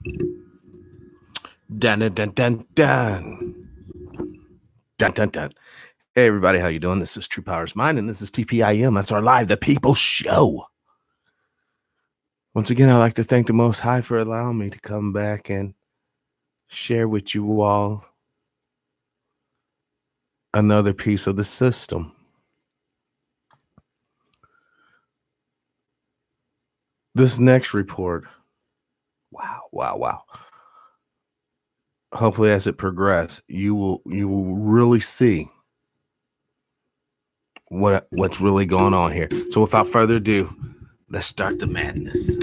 Dun, dun, dun, dun, dun. Dun, dun, dun. Hey, everybody, how you doing? This is True Powers Mine, and this is TPIM SR Live, the People Show. Once again, I'd like to thank the Most High for allowing me to come back and share with you all another piece of the system. This next report, wow. Hopefully, as it progresses, you will really see what's really going on here. So, without further ado, let's start the madness.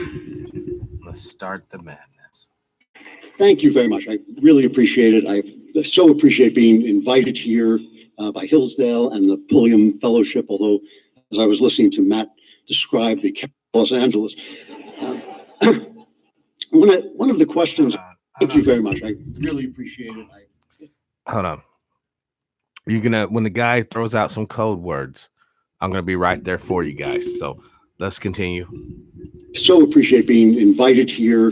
Thank you very much. I really appreciate it. I so appreciate being invited here by Hillsdale and the Pulliam Fellowship, although as I was listening to Matt describe the Los Angeles, one of the questions, thank you very much. I really appreciate it. Hold on. You're gonna, when the guy throws out some code words, I'm gonna be right there for you guys. So let's continue. So appreciate being invited here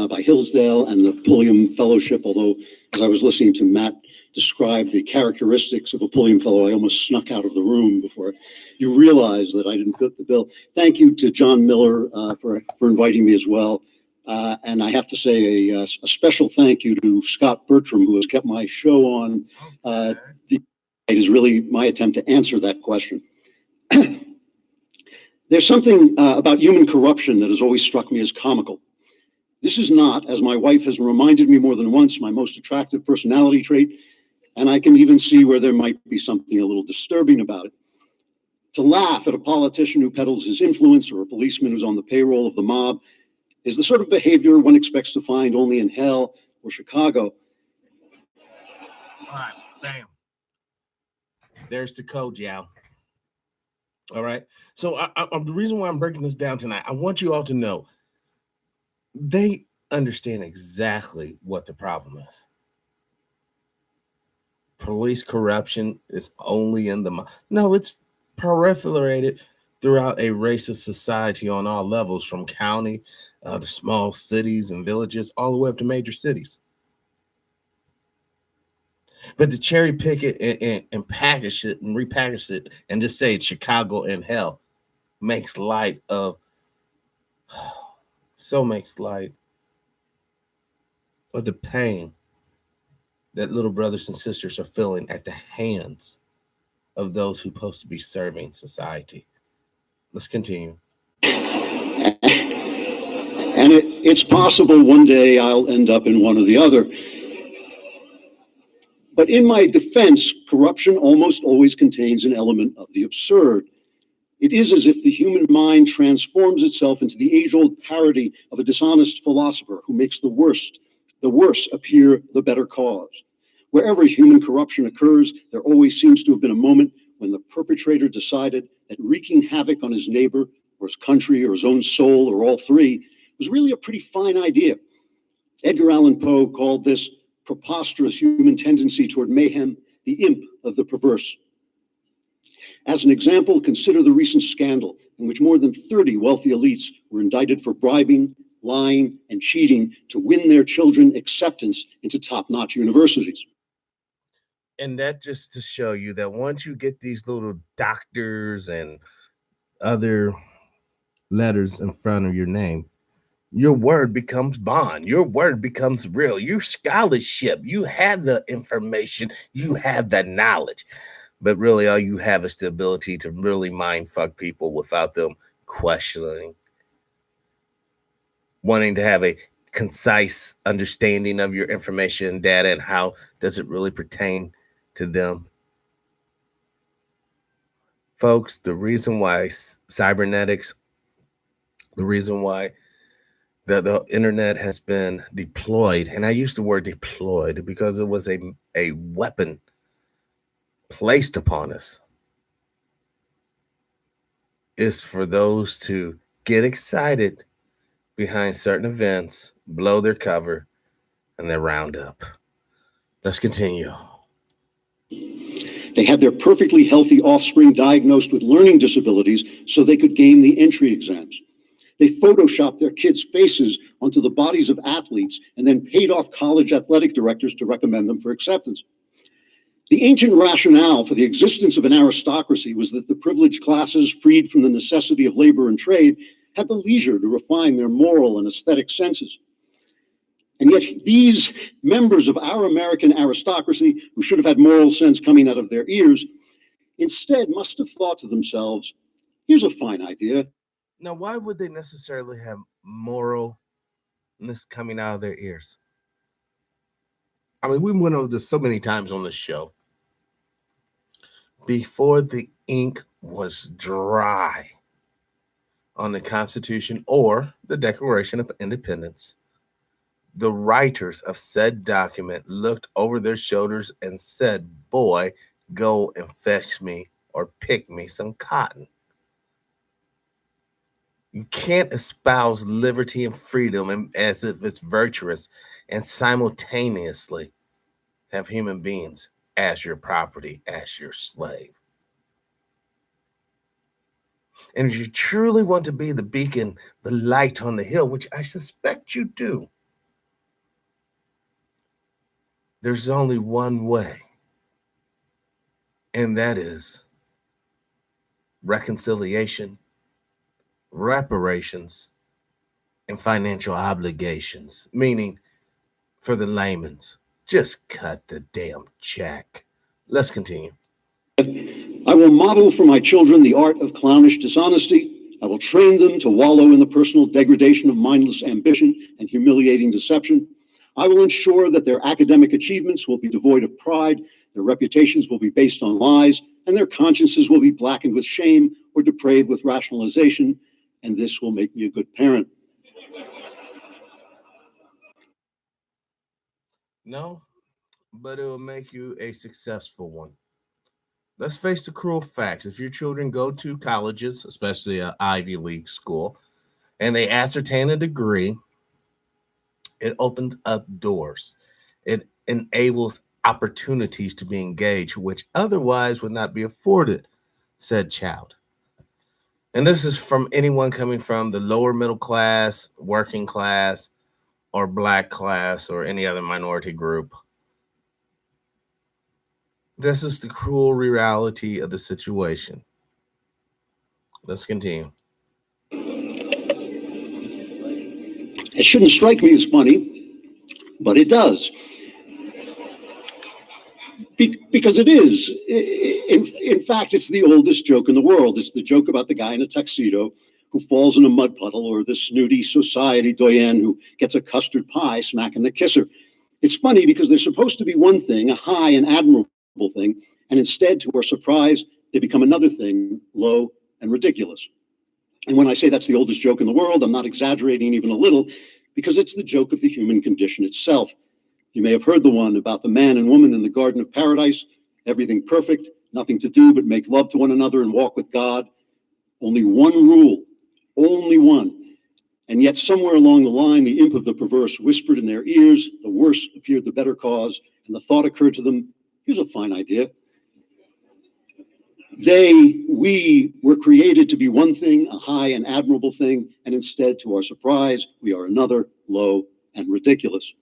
by Hillsdale and the Pulliam Fellowship, although as I was listening to Matt describe the characteristics of a Pulliam Fellow, I almost snuck out of the room before you realized that I didn't fit the bill. Thank you to John Miller for inviting me as well. And I have to say a special thank you to Scott Bertram, who has kept my show on. It is really my attempt to answer that question. There's something about human corruption that has always struck me as comical. This is not, as my wife has reminded me more than once, my most attractive personality trait, and I can even see where there might be something a little disturbing about it. To laugh at a politician who peddles his influence or a policeman who's on the payroll of the mob is the sort of behavior one expects to find only in hell or Chicago. All right, bam. There's the code, y'all. All right. So the reason why I'm breaking this down tonight, I want you all to know they understand exactly what the problem is. Police corruption is only in the no, it's proliferated throughout a racist society on all levels, from county to small cities and villages, all the way up to major cities. But to cherry pick it and package it and repackage it and just say it's Chicago and hell makes light of the pain that little brothers and sisters are feeling at the hands of those who are supposed to be serving society. Let's continue. And it's possible one day I'll end up in one or the other. But in my defense, corruption almost always contains an element of the absurd. It is as if the human mind transforms itself into the age-old parody of a dishonest philosopher who makes the worse appear the better cause. Wherever human corruption occurs, there always seems to have been a moment when the perpetrator decided that wreaking havoc on his neighbor or his country or his own soul or all three was really a pretty fine idea. Edgar Allan Poe called this preposterous human tendency toward mayhem the imp of the perverse. As an example, consider the recent scandal in which more than 30 wealthy elites were indicted for bribing, lying, and cheating to win their children acceptance into top-notch universities. And that just to show you that once you get these little doctors and other letters in front of your name, your word becomes bond. Your word becomes real. Your scholarship, you have the information, you have the knowledge. But really, all you have is the ability to really mind fuck people without them questioning, wanting to have a concise understanding of your information and data and how does it really pertain to them. Folks, the reason why cybernetics, the reason why the internet has been deployed, and I use the word deployed because it was a weapon placed upon us, is for those to get excited behind certain events, blow their cover, and their roundup. Let's continue. They had their perfectly healthy offspring diagnosed with learning disabilities so they could gain the entry exams. They photoshopped their kids' faces onto the bodies of athletes and then paid off college athletic directors to recommend them for acceptance. The ancient rationale for the existence of an aristocracy was that the privileged classes, freed from the necessity of labor and trade, had the leisure to refine their moral and aesthetic senses. And yet, these members of our American aristocracy, who should have had moral sense coming out of their ears, instead must have thought to themselves, here's a fine idea. Now, why would they necessarily have moralness coming out of their ears? I mean, we went over this so many times on this show. Before the ink was dry on the Constitution or the Declaration of Independence, the writers of said document looked over their shoulders and said, boy, go and fetch me or pick me some cotton. You can't espouse liberty and freedom as if it's virtuous and simultaneously have human beings as your property, as your slave. And if you truly want to be the beacon, the light on the hill, which I suspect you do, there's only one way, and that is reconciliation, reparations, and financial obligations, meaning for the layman's, just cut the damn check. Let's continue. I will model for my children the art of clownish dishonesty. I will train them to wallow in the personal degradation of mindless ambition and humiliating deception. I will ensure that their academic achievements will be devoid of pride, their reputations will be based on lies, and their consciences will be blackened with shame or depraved with rationalization, and this will make me a good parent. No, but it will make you a successful one. Let's face the cruel facts. If your children go to colleges, especially an Ivy League school, and they ascertain a degree, it opens up doors. It enables opportunities to be engaged, which otherwise would not be afforded said child. And this is from anyone coming from the lower middle class, working class, or black class, or any other minority group. This is the cruel reality of the situation. Let's continue. It shouldn't strike me as funny, but it does. Because it is. In fact, it's the oldest joke in the world. It's the joke about the guy in a tuxedo who falls in a mud puddle, or the snooty society doyenne who gets a custard pie smacking the kisser. It's funny because they're supposed to be one thing, a high and admirable thing, and instead, to our surprise, they become another thing, low and ridiculous. And when I say that's the oldest joke in the world, I'm not exaggerating even a little, because it's the joke of the human condition itself. You may have heard the one about the man and woman in the Garden of Paradise, everything perfect, nothing to do but make love to one another and walk with God. Only one rule, only one. And yet somewhere along the line, the imp of the perverse whispered in their ears, the worse appeared the better cause, and the thought occurred to them, here's a fine idea. We were created to be one thing, a high and admirable thing, and instead, to our surprise, we are another, low and ridiculous.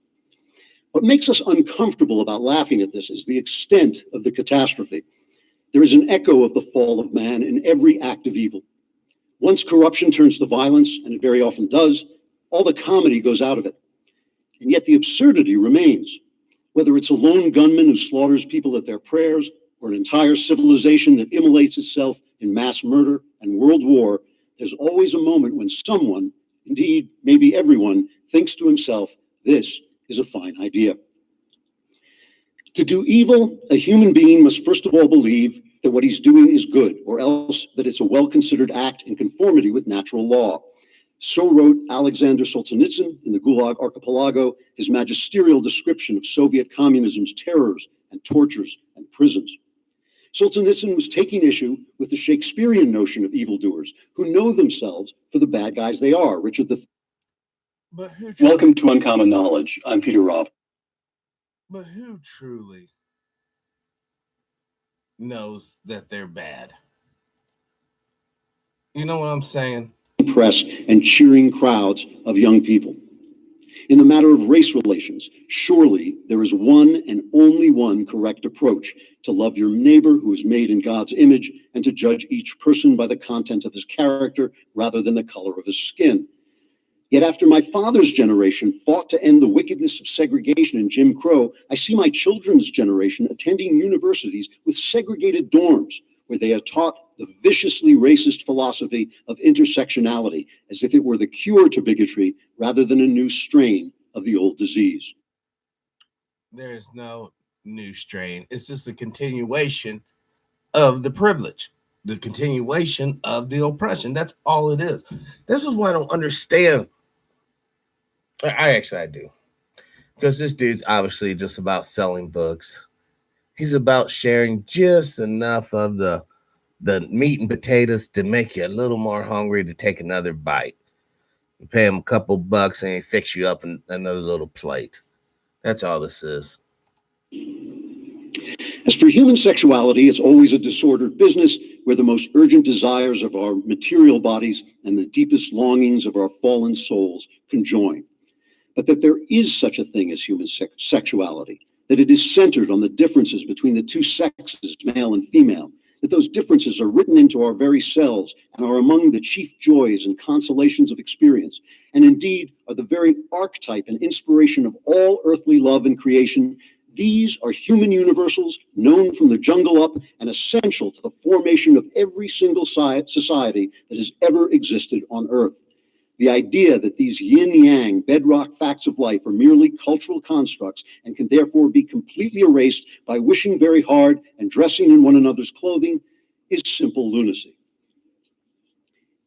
What makes us uncomfortable about laughing at this is the extent of the catastrophe. There is an echo of the fall of man in every act of evil. Once corruption turns to violence, and it very often does, all the comedy goes out of it. And yet the absurdity remains. Whether it's a lone gunman who slaughters people at their prayers, or an entire civilization that immolates itself in mass murder and world war, there's always a moment when someone, indeed maybe everyone, thinks to himself, this is a fine idea. To do evil, a human being must first of all believe that what he's doing is good, or else that it's a well-considered act in conformity with natural law. So wrote Alexander Solzhenitsyn in the Gulag Archipelago his magisterial description of Soviet communism's terrors and tortures and prisons. Solzhenitsyn was taking issue with the Shakespearean notion of evildoers who know themselves for the bad guys they are. Richard the But who Welcome to Uncommon Knowledge. I'm Peter Robb. But who truly knows that they're bad? You know what I'm saying? press and cheering crowds of young people. In the matter of race relations, surely there is one and only one correct approach: to love your neighbor who is made in God's image, and to judge each person by the content of his character rather than the color of his skin. Yet after my father's generation fought to end the wickedness of segregation and Jim Crow, I see my children's generation attending universities with segregated dorms, where they are taught the viciously racist philosophy of intersectionality, as if it were the cure to bigotry rather than a new strain of the old disease. There's no new strain. It's just a continuation of the privilege, the continuation of the oppression. That's all it is. This is why I don't understand. I do. Because this dude's obviously just about selling books. He's about sharing just enough of the meat and potatoes to make you a little more hungry to take another bite. You pay him a couple bucks and he fix you up another little plate. That's all this is. As for human sexuality, it's always a disordered business where the most urgent desires of our material bodies and the deepest longings of our fallen souls conjoin. But that there is such a thing as human sexuality, that it is centered on the differences between the two sexes, male and female, that those differences are written into our very selves and are among the chief joys and consolations of experience, and indeed are the very archetype and inspiration of all earthly love and creation. These are human universals known from the jungle up and essential to the formation of every single society that has ever existed on Earth. The idea that these yin-yang bedrock facts of life are merely cultural constructs and can therefore be completely erased by wishing very hard and dressing in one another's clothing is simple lunacy.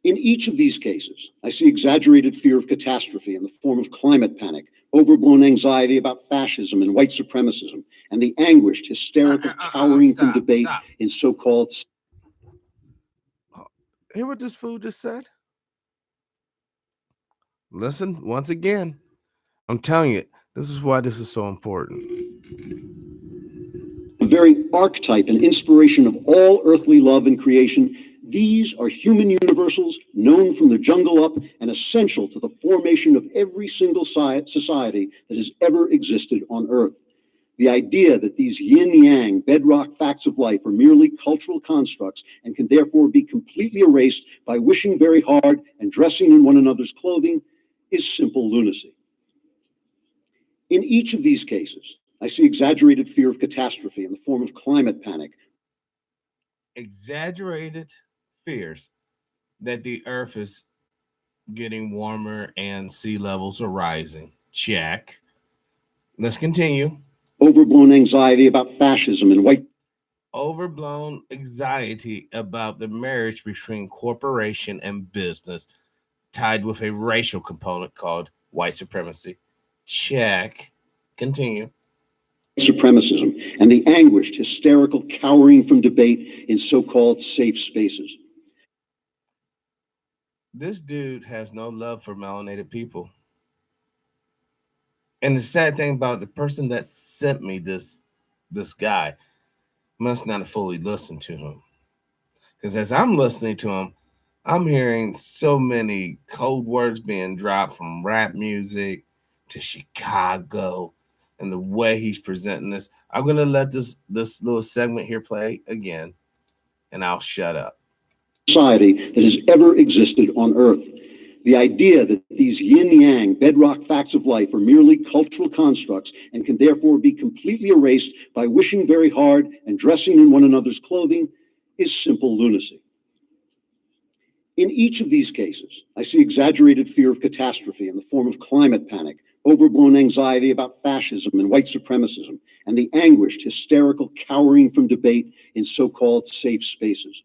In each of these cases, I see exaggerated fear of catastrophe in the form of climate panic, overblown anxiety about fascism and white supremacism, and the anguished, hysterical cowering from debate in so-called... Hear what this fool just said? Listen, once again, I'm telling you, this is why this is so important. The very archetype and inspiration of all earthly love and creation, these are human universals known from the jungle up and essential to the formation of every single society that has ever existed on Earth. The idea that these yin-yang bedrock facts of life are merely cultural constructs and can therefore be completely erased by wishing very hard and dressing in one another's clothing is simple lunacy. In each of these cases, I see exaggerated fear of catastrophe in the form of climate panic. Exaggerated fears that the earth is getting warmer and sea levels are rising. Check. Let's continue. Overblown anxiety about fascism and white... Overblown anxiety about the marriage between corporation and business tied with a racial component called white supremacy. Check. Continue. Supremacism and the anguished, hysterical cowering from debate in so-called safe spaces. This dude has no love for melanated people. And the sad thing about the person that sent me this guy must not have fully listened to him. Because as I'm listening to him, I'm hearing so many code words being dropped from rap music to Chicago and the way he's presenting this. I'm gonna let this little segment here play again, and I'll shut up. Society that has ever existed on Earth. The idea that these yin-yang bedrock facts of life are merely cultural constructs and can therefore be completely erased by wishing very hard and dressing in one another's clothing is simple lunacy. In each of these cases, I see exaggerated fear of catastrophe in the form of climate panic, overblown anxiety about fascism and white supremacism, and the anguished, hysterical cowering from debate in so-called safe spaces.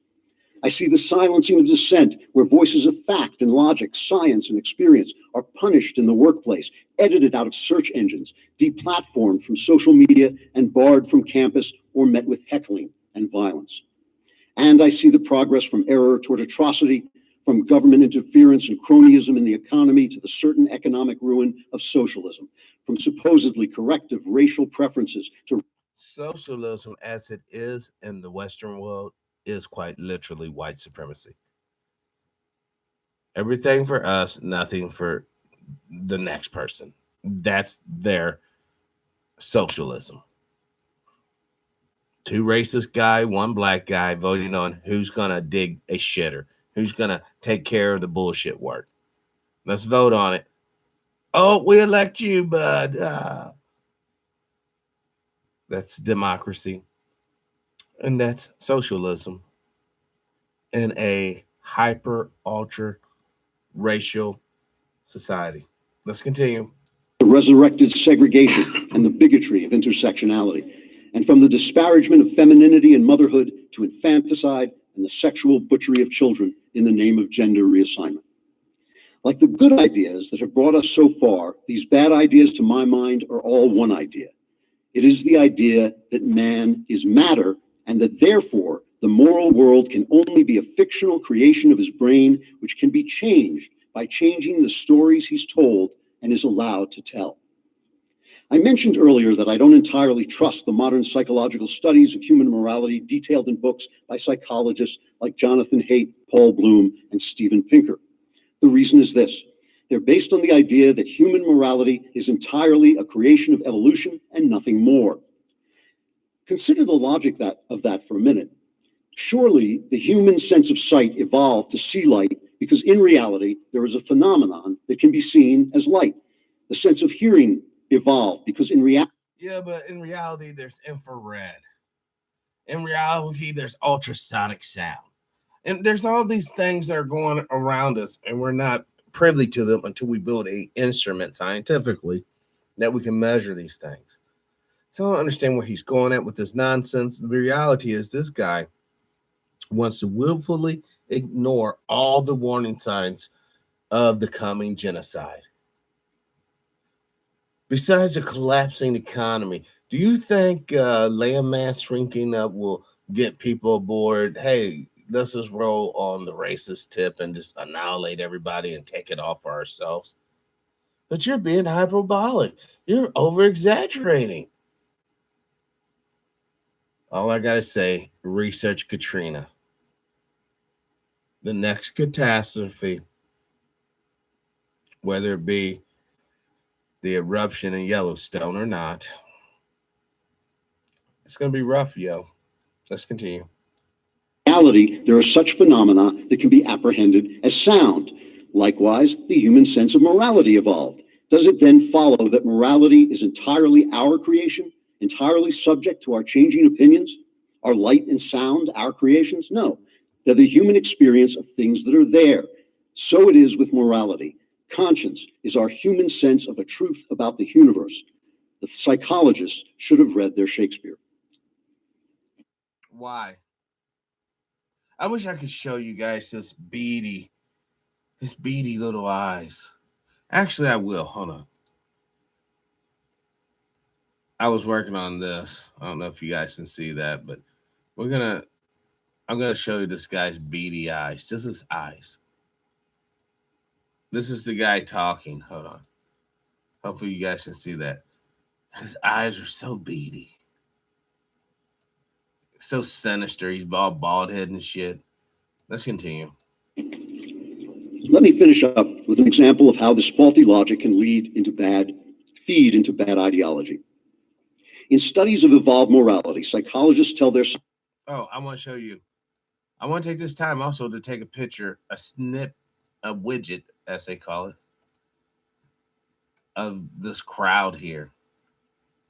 I see the silencing of dissent, where voices of fact and logic, science and experience are punished in the workplace, edited out of search engines, deplatformed from social media, and barred from campus or met with heckling and violence. And I see the progress from error toward atrocity, from government interference and cronyism in the economy to the certain economic ruin of socialism, from supposedly corrective racial preferences to... Socialism, as it is in the Western world, is quite literally white supremacy. Everything for us, nothing for the next person. That's their socialism. Two racist guy, one black guy voting on who's gonna dig a shitter, who's gonna take care of the bullshit work. Let's vote on it. Oh, we elect you, bud. That's democracy, and that's socialism in a hyper ultra racial society. Let's continue. The resurrected segregation and the bigotry of intersectionality, and from the disparagement of femininity and motherhood to infanticide and the sexual butchery of children in the name of gender reassignment. Like the good ideas that have brought us so far, these bad ideas, to my mind, are all one idea. It is the idea that man is matter, and that therefore the moral world can only be a fictional creation of his brain, which can be changed by changing the stories he's told and is allowed to tell. I mentioned earlier that I don't entirely trust the modern psychological studies of human morality detailed in books by psychologists like Jonathan Haidt, Paul Bloom, and Steven Pinker. The reason is this: they're based on the idea that human morality is entirely a creation of evolution and nothing more. Consider the logic of that for a minute. Surely the human sense of sight evolved to see light because in reality there is a phenomenon that can be seen as light. The sense of hearing evolved because in reality... Yeah, but in reality, there's infrared. In reality, there's ultrasonic sound. And there's all these things that are going around us, and we're not privy to them until we build an instrument scientifically that we can measure these things. So I don't understand where he's going at with this nonsense. The reality is this guy wants to willfully ignore all the warning signs of the coming genocide. Besides a collapsing economy, do you think landmass shrinking up will get people aboard? Hey, let's just roll on the racist tip and just annihilate everybody and take it off for ourselves. But you're being hyperbolic. You're over exaggerating. All I got to say, research Katrina. The next catastrophe, whether it be the eruption in Yellowstone or not, it's going to be rough, yo. Let's continue. In reality, there are such phenomena that can be apprehended as sound. Likewise, the human sense of morality evolved. Does it then follow that morality is entirely our creation, entirely subject to our changing opinions? Are light and sound our creations? No. They're the human experience of things that are there. So it is with morality. Conscience is our human sense of a truth about the universe. The psychologists should have read their Shakespeare. Why? I wish I could show you guys his beady little eyes. Actually, I will. Hold on. I was working on this. I don't know if you guys can see that, but I'm gonna show you this guy's beady eyes. Just his eyes. This is the guy talking. Hold on. Hopefully you guys can see that. His eyes are so beady. So sinister. He's all bald head and shit. Let's continue. Let me finish up with an example of how this faulty logic can feed into bad ideology. In studies of evolved morality, psychologists tell their... Oh, I want to show you. I want to take this time also to take a picture, a widget, as they call it, of this crowd here.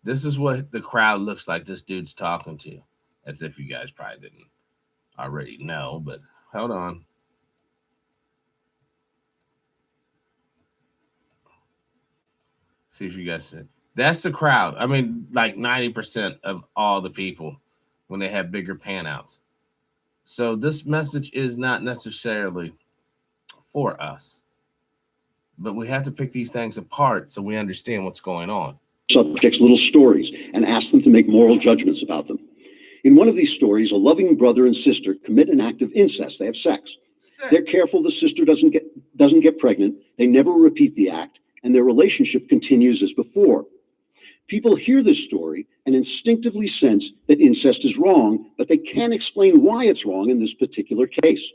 This is what the crowd looks like this dude's talking to. As if you guys probably didn't already know, but hold on. See if you guys see. That's the crowd. I mean, like 90% of all the people when they have bigger panouts. So this message is not necessarily for us, but we have to pick these things apart so we understand what's going on. Subjects little stories and ask them to make moral judgments about them. In one of these stories, a loving brother and sister commit an act of incest. They have sex. They're careful the sister doesn't get pregnant. They never repeat the act, and their relationship continues as before. People hear this story and instinctively sense that incest is wrong, but they can't explain why it's wrong in this particular case.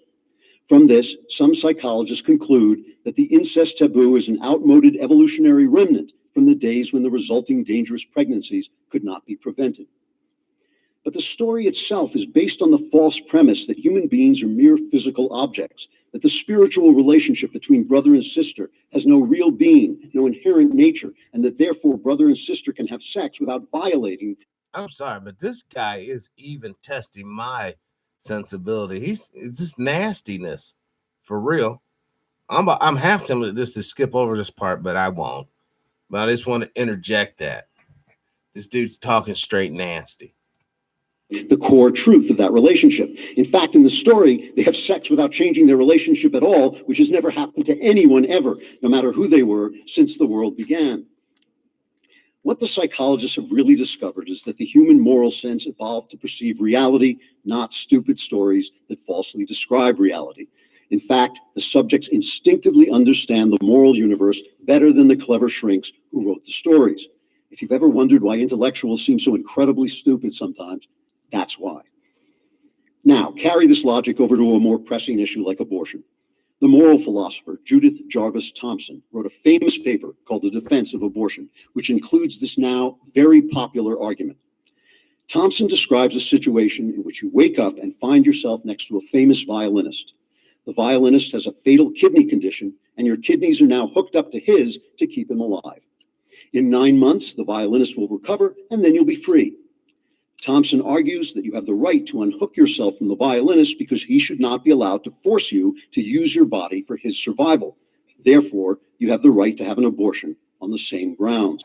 From this, some psychologists conclude that the incest taboo is an outmoded evolutionary remnant from the days when the resulting dangerous pregnancies could not be prevented. But the story itself is based on the false premise that human beings are mere physical objects, that the spiritual relationship between brother and sister has no real being, no inherent nature, and that therefore brother and sister can have sex without violating. I'm sorry, but this guy is even testing my sensibility. It's just nastiness for real. I'm half tempted just to skip over this part, but I won't. But I just want to interject that this dude's talking straight nasty. The core truth of that relationship. In fact, in the story, they have sex without changing their relationship at all, which has never happened to anyone ever, no matter who they were, since the world began. What the psychologists have really discovered is that the human moral sense evolved to perceive reality, not stupid stories that falsely describe reality. In fact, the subjects instinctively understand the moral universe better than the clever shrinks who wrote the stories. If you've ever wondered why intellectuals seem so incredibly stupid sometimes, that's why. Now, carry this logic over to a more pressing issue like abortion. The moral philosopher Judith Jarvis Thomson wrote a famous paper called The Defense of Abortion, which includes this now very popular argument. Thomson describes a situation in which you wake up and find yourself next to a famous violinist. The violinist has a fatal kidney condition, and your kidneys are now hooked up to his to keep him alive. In 9 months, the violinist will recover, and then you'll be free. Thomson argues that you have the right to unhook yourself from the violinist because he should not be allowed to force you to use your body for his survival. Therefore, you have the right to have an abortion on the same grounds.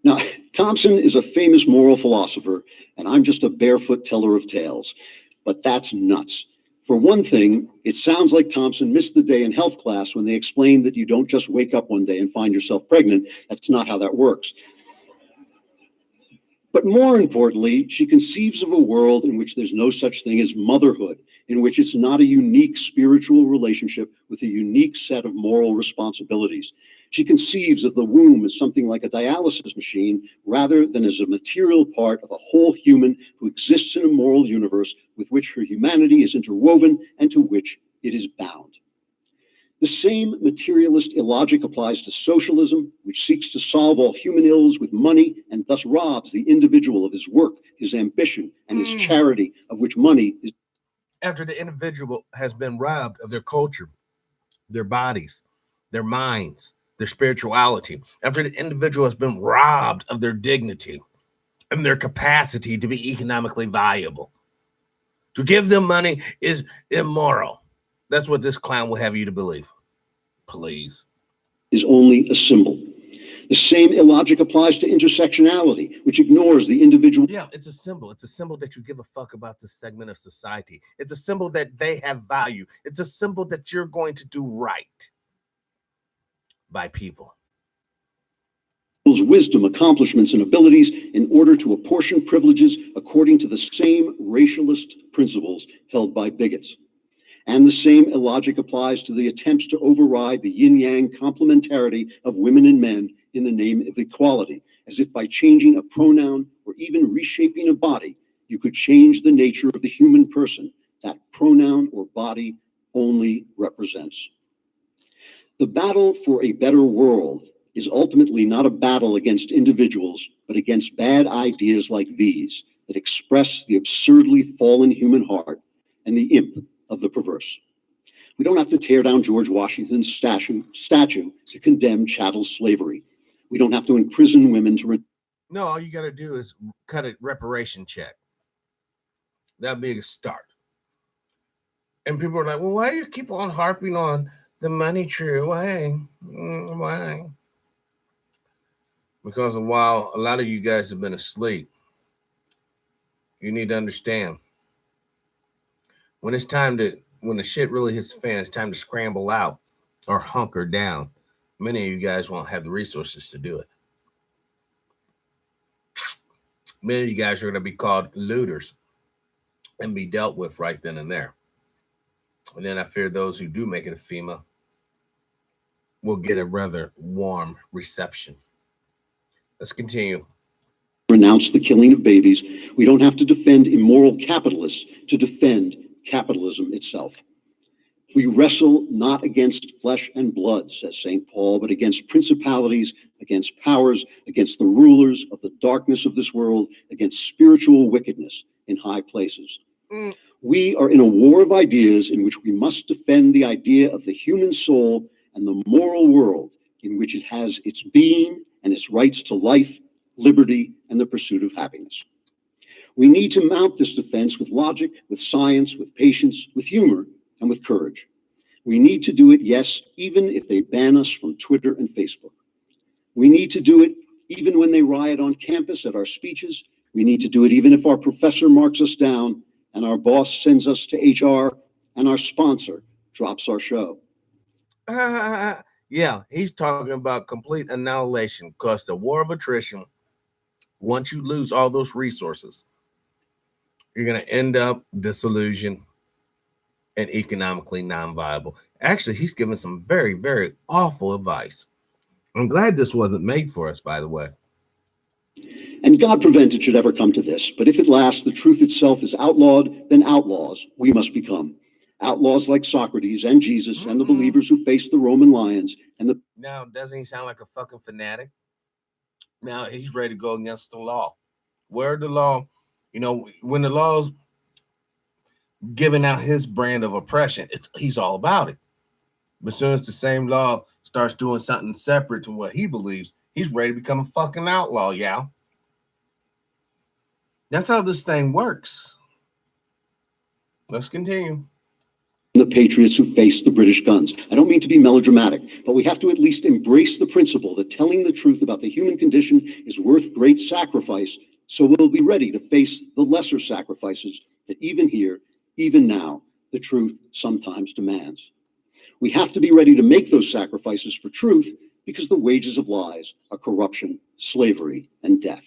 Now, Thomson is a famous moral philosopher, and I'm just a barefoot teller of tales. But that's nuts. For one thing, it sounds like Thomson missed the day in health class when they explained that you don't just wake up one day and find yourself pregnant. That's not how that works. But more importantly, she conceives of a world in which there's no such thing as motherhood, in which it's not a unique spiritual relationship with a unique set of moral responsibilities. She conceives of the womb as something like a dialysis machine rather than as a material part of a whole human who exists in a moral universe with which her humanity is interwoven and to which it is bound. The same materialist illogic applies to socialism, which seeks to solve all human ills with money and thus robs the individual of his work, his ambition, and his charity, of which money is. After the individual has been robbed of their culture, their bodies, their minds, their spirituality, after the individual has been robbed of their dignity and their capacity to be economically viable, to give them money is immoral. That's what this clown will have you to believe. Please. Is only a symbol. The same illogic applies to intersectionality, which ignores the individual. Yeah, it's a symbol. It's a symbol that you give a fuck about this segment of society. It's a symbol that they have value. It's a symbol that you're going to do right by people. Wisdom, accomplishments, and abilities in order to apportion privileges according to the same racialist principles held by bigots. And the same illogic applies to the attempts to override the yin-yang complementarity of women and men in the name of equality, as if by changing a pronoun or even reshaping a body, you could change the nature of the human person that pronoun or body only represents. The battle for a better world is ultimately not a battle against individuals, but against bad ideas like these that express the absurdly fallen human heart and the imp of the perverse. We don't have to tear down George Washington's statue to condemn chattel slavery. We don't have to imprison women to. No, all you got to do is cut a reparation check. That'd be a start. And people are like, well, why do you keep on harping on the money tree? Why? Why? Because while a lot of you guys have been asleep, you need to understand when the shit really hits the fan, it's time to scramble out or hunker down. Many of you guys won't have the resources to do it. Many of you guys are going to be called looters and be dealt with right then and there. And then I fear those who do make it a FEMA will get a rather warm reception. Let's continue. Renounce the killing of babies. We don't have to defend immoral capitalists to defend capitalism itself. We wrestle not against flesh and blood, says St. Paul, but against principalities, against powers, against the rulers of the darkness of this world, against spiritual wickedness in high places. We are in a war of ideas in which we must defend the idea of the human soul and the moral world in which it has its being and its rights to life, liberty, and the pursuit of happiness. We need to mount this defense with logic, with science, with patience, with humor, and with courage. We need to do it, yes, even if they ban us from Twitter and Facebook. We need to do it even when they riot on campus at our speeches. We need to do it even if our professor marks us down and our boss sends us to HR and our sponsor drops our show. Yeah, he's talking about complete annihilation because the war of attrition, once you lose all those resources, you're going to end up disillusioned and economically non-viable. Actually, he's given some very, very awful advice. I'm glad this wasn't made for us, by the way. And God prevent it should ever come to this. But if at last the truth itself is outlawed, then outlaws we must become. Outlaws like Socrates and Jesus and the believers who faced the Roman lions and the... Now, doesn't he sound like a fucking fanatic? Now he's ready to go against the law. Where the law, when the law's giving out his brand of oppression, he's all about it. But as soon as the same law starts doing something separate to what he believes, he's ready to become a fucking outlaw, y'all. That's how this thing works. Let's continue. The patriots who faced the British guns. I don't mean to be melodramatic, but we have to at least embrace the principle that telling the truth about the human condition is worth great sacrifice, so we'll be ready to face the lesser sacrifices that even here, even now, the truth sometimes demands. We have to be ready to make those sacrifices for truth because the wages of lies are corruption, slavery, and death.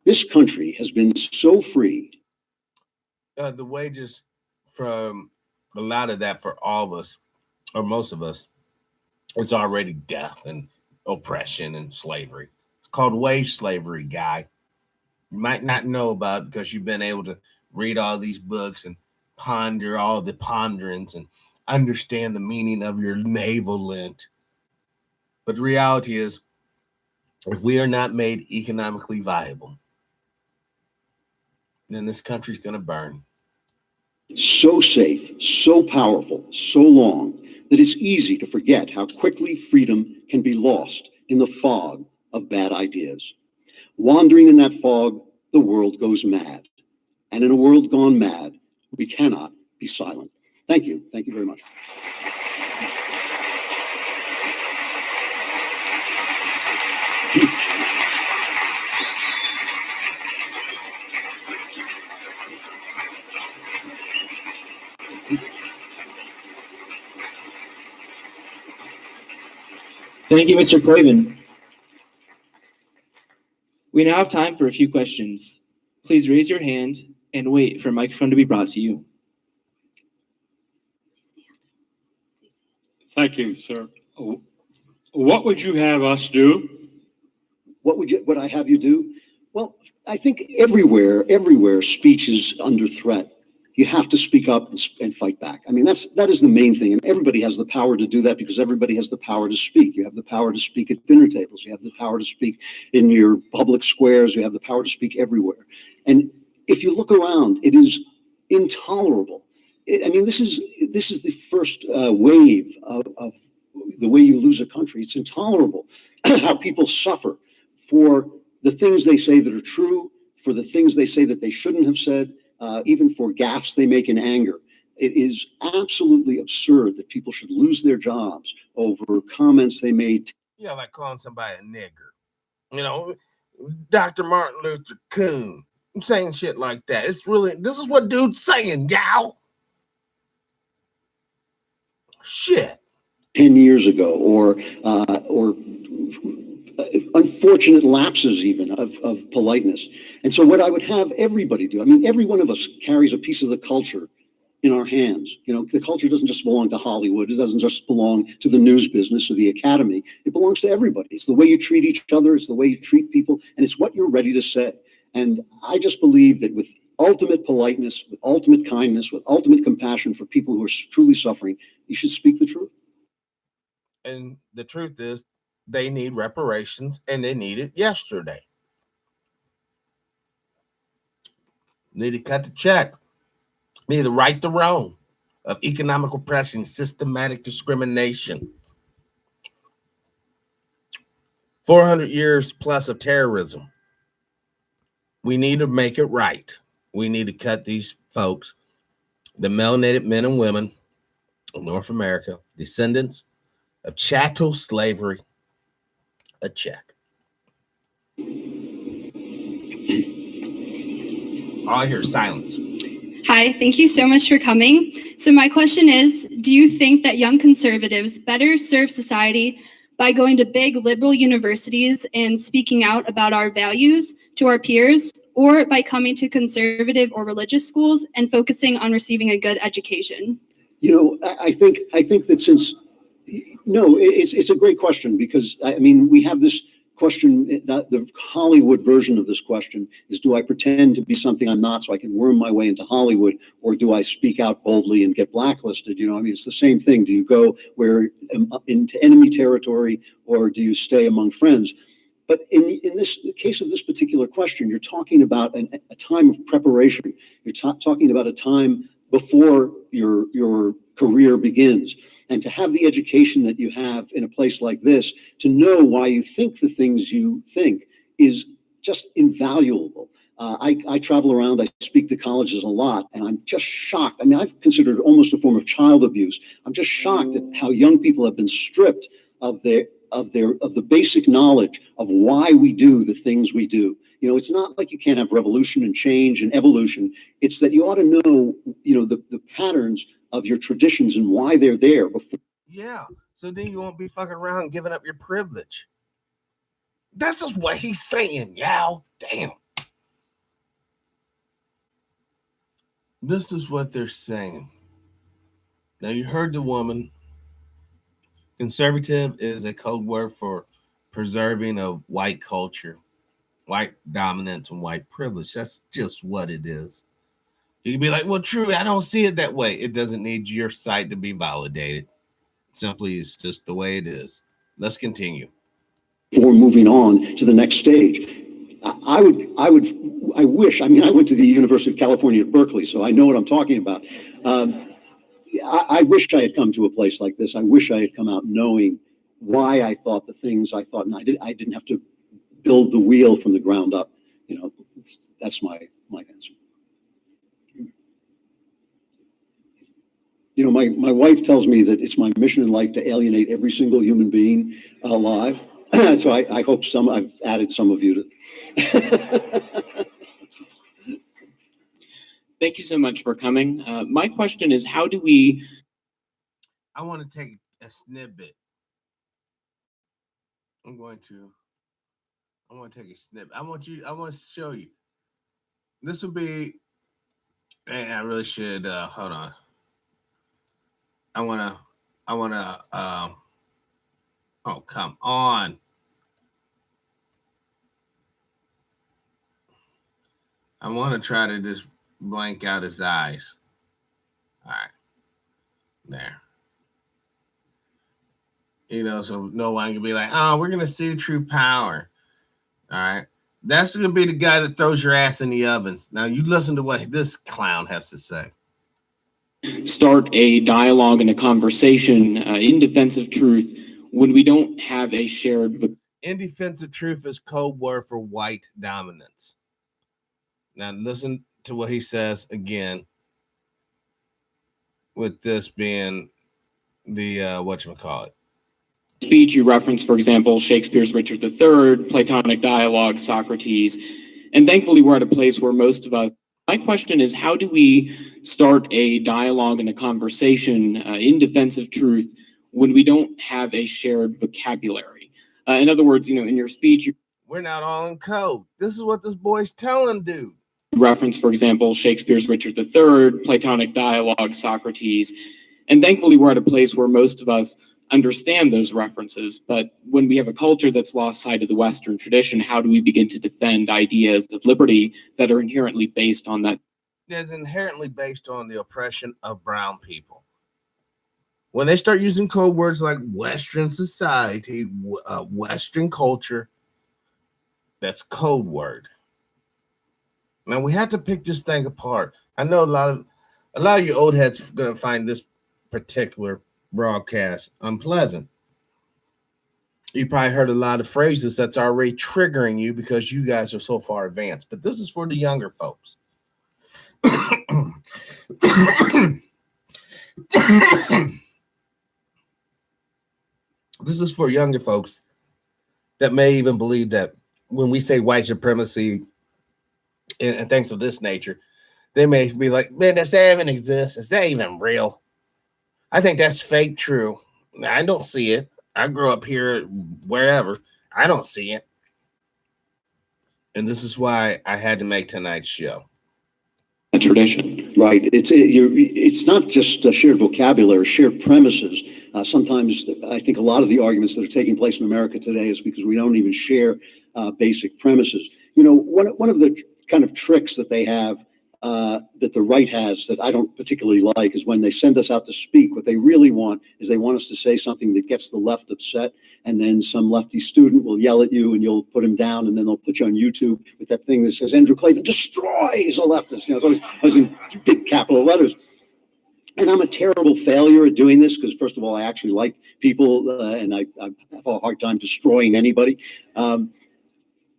This country has been so free. The wages from a lot of that for all of us, or most of us, is already death and oppression and slavery. It's called wage slavery, guy. You might not know about it because you've been able to read all these books and ponder all the ponderings and understand the meaning of your navel lint. But the reality is, if we are not made economically viable, then this country's going to burn. So safe, so powerful, so long that it's easy to forget how quickly freedom can be lost in the fog of bad ideas. Wandering in that fog, the world goes mad. And in a world gone mad, we cannot be silent. Thank you. Thank you very much. Thank you, Mr. Clavin. We now have time for a few questions. Please raise your hand and wait for a microphone to be brought to you. Thank you, sir. What would you have us do? What I have you do? Well, I think everywhere speech is under threat. You have to speak up and fight back. I mean, that is the main thing. And everybody has the power to do that because everybody has the power to speak. You have the power to speak at dinner tables. You have the power to speak in your public squares. You have the power to speak everywhere. And if you look around, it is intolerable. This is the first wave of the way you lose a country. It's intolerable how people suffer for the things they say that are true, for the things they say that they shouldn't have said, even for gaffes they make in anger. It is absolutely absurd that people should lose their jobs over comments they made. Yeah, like calling somebody a nigger. Dr. Martin Luther King saying shit like that. This is what dude's saying, y'all. Shit. 10 years ago, or unfortunate lapses even of politeness. And so what I would have everybody do, every one of us carries a piece of the culture in our hands. The culture doesn't just belong to Hollywood. It doesn't just belong to the news business or the academy. It belongs to everybody. It's the way you treat each other. It's the way you treat people. And it's what you're ready to say. And I just believe that with ultimate politeness, with ultimate kindness, with ultimate compassion for people who are truly suffering, you should speak the truth. And the truth is, they need reparations, and they need it yesterday. Need to cut the check. Need to right the wrong of economic oppression, systematic discrimination. 400 years plus of terrorism. We need to make it right. We need to cut these folks, the melanated men and women of North America, descendants of chattel slavery, a check. All I hear is silence. Hi, thank you so much for coming. So my question is, do you think that young conservatives better serve society by going to big liberal universities and speaking out about our values to our peers, or by coming to conservative or religious schools and focusing on receiving a good education? I think that it's a great question, because I mean, we have this question, the Hollywood version of this question is, do I pretend to be something I'm not so I can worm my way into Hollywood, or do I speak out boldly and get blacklisted? I mean, it's the same thing. Do you go into enemy territory, or do you stay among friends? But in the case of this particular question, you're talking about a time of preparation. You're talking about a time before your career begins. And to have the education that you have in a place like this, to know why you think the things you think, is just invaluable. I travel around, I speak to colleges a lot, and I'm just shocked. I mean, I've considered it almost a form of child abuse. I'm just shocked at how young people have been stripped of the basic knowledge of why we do the things we do. It's not like you can't have revolution and change and evolution. It's that you ought to know, the patterns of your traditions and why they're there before. Yeah, so then you won't be fucking around giving up your privilege. This is what he's saying, y'all. Damn. This is what they're saying. Now, you heard the woman. Conservative is a code word for preserving a white culture, white dominance, and white privilege. That's just what it is. You can be like, well, true, I don't see it that way. It doesn't need your site to be validated. Simply, it's just the way it is. Let's continue. Before moving on to the next stage, I wish, I mean, I went to the University of California at Berkeley, so I know what I'm talking about. I wish I had come to a place like this. I wish I had come out knowing why I thought the things I thought, and I didn't have to build the wheel from the ground up. That's my answer. My wife tells me that it's my mission in life to alienate every single human being alive. So I hope I've added some of you to. Thank you so much for coming. My question is, how do we... I want to take a snippet. I want to take a snippet. I want to show you. This will be, man, I really should, hold on. I want to, oh, come on. I want to try to just blank out his eyes. All right. There. So no one can be like, oh, we're going to see true power. All right. That's going to be the guy that throws your ass in the ovens. Now, you listen to what this clown has to say. Start a dialogue and a conversation in defense of truth when we don't have a shared... In defense of truth is code word for white dominance. Now, listen to what he says again, with this being the, whatchamacallit. Speech you reference, for example, Shakespeare's Richard III, Platonic dialogue, Socrates, and thankfully we're at a place where most of us... My question is, how do we start a dialogue and a conversation in defense of truth when we don't have a shared vocabulary? In other words, in your speech... We're not all in code. This is what this boy's telling dude. Reference, for example, Shakespeare's Richard III, Platonic dialogue, Socrates, and thankfully we're at a place where most of us understand those references. But when we have a culture that's lost sight of the Western tradition, how do we begin to defend ideas of liberty that are inherently based on that? That's inherently based on the oppression of brown people. When they start using code words like Western society, Western culture, that's code word. Now we have to pick this thing apart. I know a lot of you old heads are gonna find this particular broadcast unpleasant. You probably heard a lot of phrases that's already triggering you because you guys are so far advanced. But this is for the younger folks. This is for younger folks that may even believe that when we say white supremacy and things of this nature, they may be like, man, does that even exist? Is that even real? I think that's fake true. I don't see it. I grew up here, wherever. I don't see it. And this is why I had to make tonight's show. A tradition. Right. It's not just shared vocabulary, shared premises. Sometimes I think a lot of the arguments that are taking place in America today is because we don't even share basic premises. You know, one of the kind of tricks that they have, that the right has, that I don't particularly like, is when they send us out to speak. What they really want is they want us to say something that gets the left upset, and then some lefty student will yell at you and you'll put him down, and then they'll put you on YouTube with that thing that says Andrew Klavan destroys a leftist. You know, it's always in big capital letters. And I'm a terrible failure at doing this because, first of all, I actually like people, and I have a hard time destroying anybody. And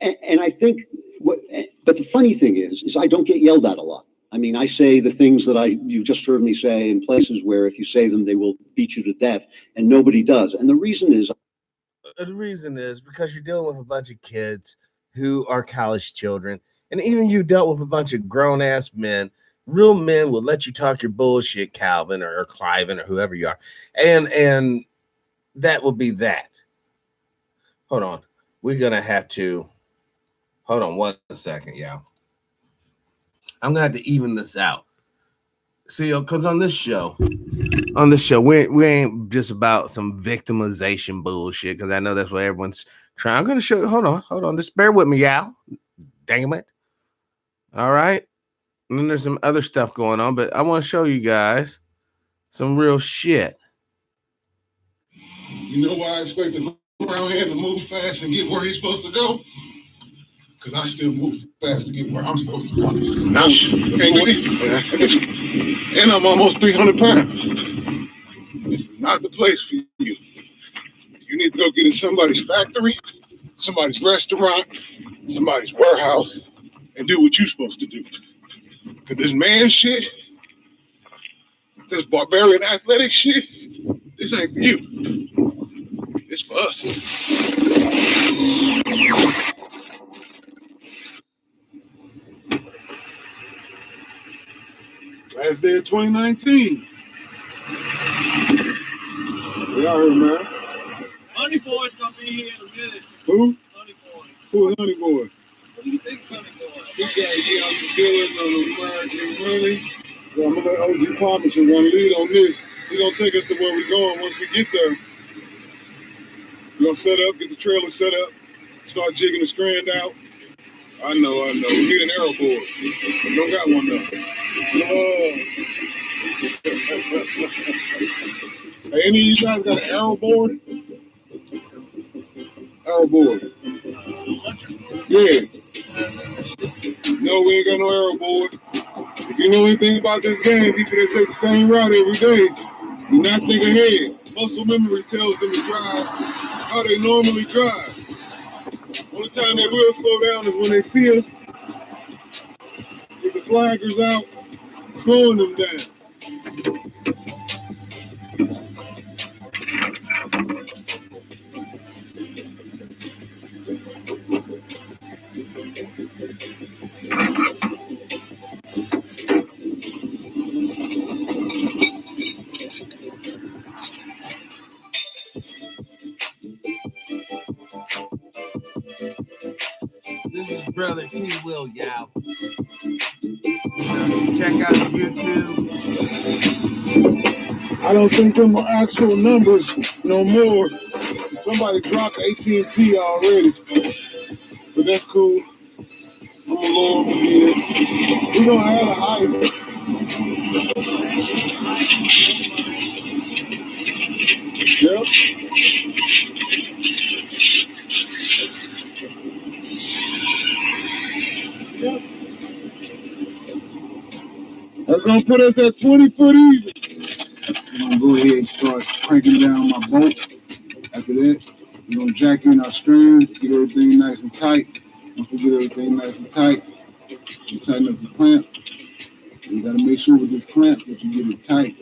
I think, but the funny thing is I don't get yelled at a lot. I mean, I say the things that you just heard me say in places where if you say them, they will beat you to death, and nobody does. And the reason is because you're dealing with a bunch of kids who are college children, and even you dealt with a bunch of grown-ass men. Real men will let you talk your bullshit, Calvin or Cliven or whoever you are, and that will be that. Hold on, we're gonna have to. Hold on 1 second, y'all. I'm gonna have to even this out. See, because on this show, we ain't just about some victimization bullshit. Because I know that's what everyone's trying. I'm gonna show you. Hold on. Just bear with me, y'all. Damn it. All right. And then there's some other stuff going on, but I want to show you guys some real shit. You know why I expect the around here to move fast and get where he's supposed to go? Because I still move fast to get where I'm supposed to go. Now, and I'm almost 300 pounds. This is not the place for you. You need to go get in somebody's factory, somebody's restaurant, somebody's warehouse, and do what you're supposed to do. Because this man shit, this barbarian athletic shit, this ain't for you. It's for us. Last day of 2019. We out here, man. Honey Boy's gonna be here in a minute. Who? Honey Boy. Who is Honey Boy? What do you think's Honey Boy? He got here on the billing of American money. Well, I'm gonna let OG Promise one lead on this. He's gonna take us to where we're going. Once we get there, we're gonna set up, get the trailer set up, start jigging the strand out. I know. We need an arrow board. We don't got one though. Hey, any of you guys got an arrow board? Arrow board. Yeah. No, we ain't got no arrow board. If you know anything about this game, people that take the same route every day, do not think ahead. Muscle memory tells them to drive how they normally drive. Only time they will slow down is when they see us with the flaggers out, slowing them down. This is Brother T. Will, y'all. Check out YouTube. I don't think them are actual numbers. no more. Somebody dropped AT&T already, but that's cool. I'm a Lord again. We're gonna add a hype. Yep. Yep. That's gonna put us at 20 foot even. I'm gonna go ahead and start cranking down my bolt. After that, we're gonna jack in our strands, get everything nice and tight. Once we get everything nice and tight, you tighten up the clamp. You gotta make sure with this clamp that you get it tight.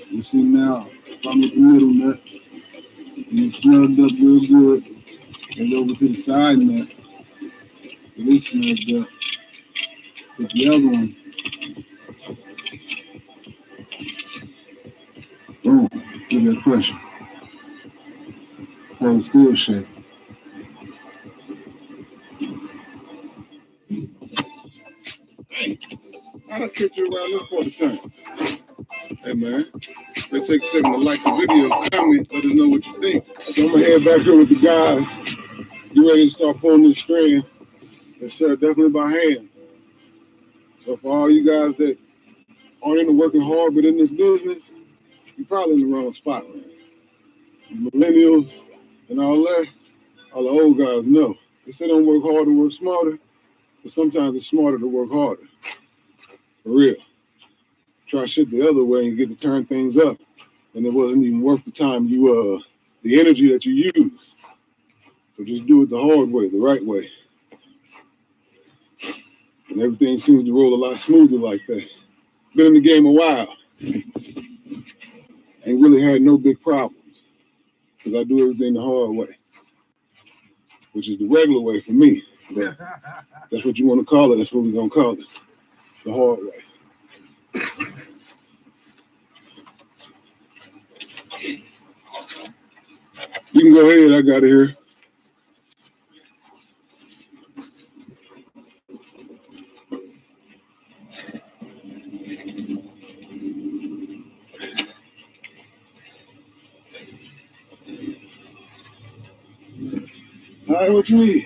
You see now, if I'm with the middle nut, and it's snugged up real good, and over to the side nut, it is snugged up. With the other one, boom, get that pressure. Hold still shape. Hey, I done tripped you around this quarter turn. Hey man, let's take a second to like the video, comment, let us know what you think. So I'm gonna head back here with the guys. You ready to start pulling this string? Yes sir, definitely by hand. So for all you guys that aren't into working hard but in this business, you're probably in the wrong spot, man. Millennials and all that, all the old guys know. They say don't work hard to work smarter, but sometimes it's smarter to work harder. For real. Try shit the other way and get to turn things up, and it wasn't even worth the time the energy that you use. So just do it the hard way, the right way. And everything seems to roll a lot smoother like that. Been in the game a while. Ain't really had no big problems. Because I do everything the hard way. Which is the regular way for me. But that's what you want to call it, that's what we're gonna call it. The hard way. You can go ahead, I got it here. All right, what you need?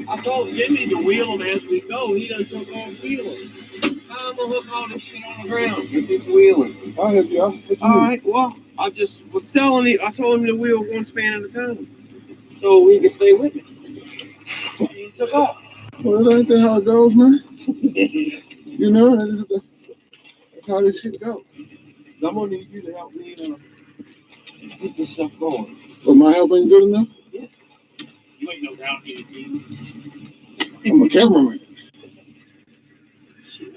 I told Jimmy to wheel them as we go. He done took off wheeling. I'm gonna hook all this shit on the ground. Get this wheeling. I'll help you out. All right, well, I just was telling him, I told him to wheel one span at a time. So he can stay with me. He took off. Well, that ain't that how it goes, man. You know, that's how this shit goes. I'm gonna need you to help me keep this stuff going. But my help ain't good enough? Yeah. You ain't no down here, dude. I'm a cameraman. Shit,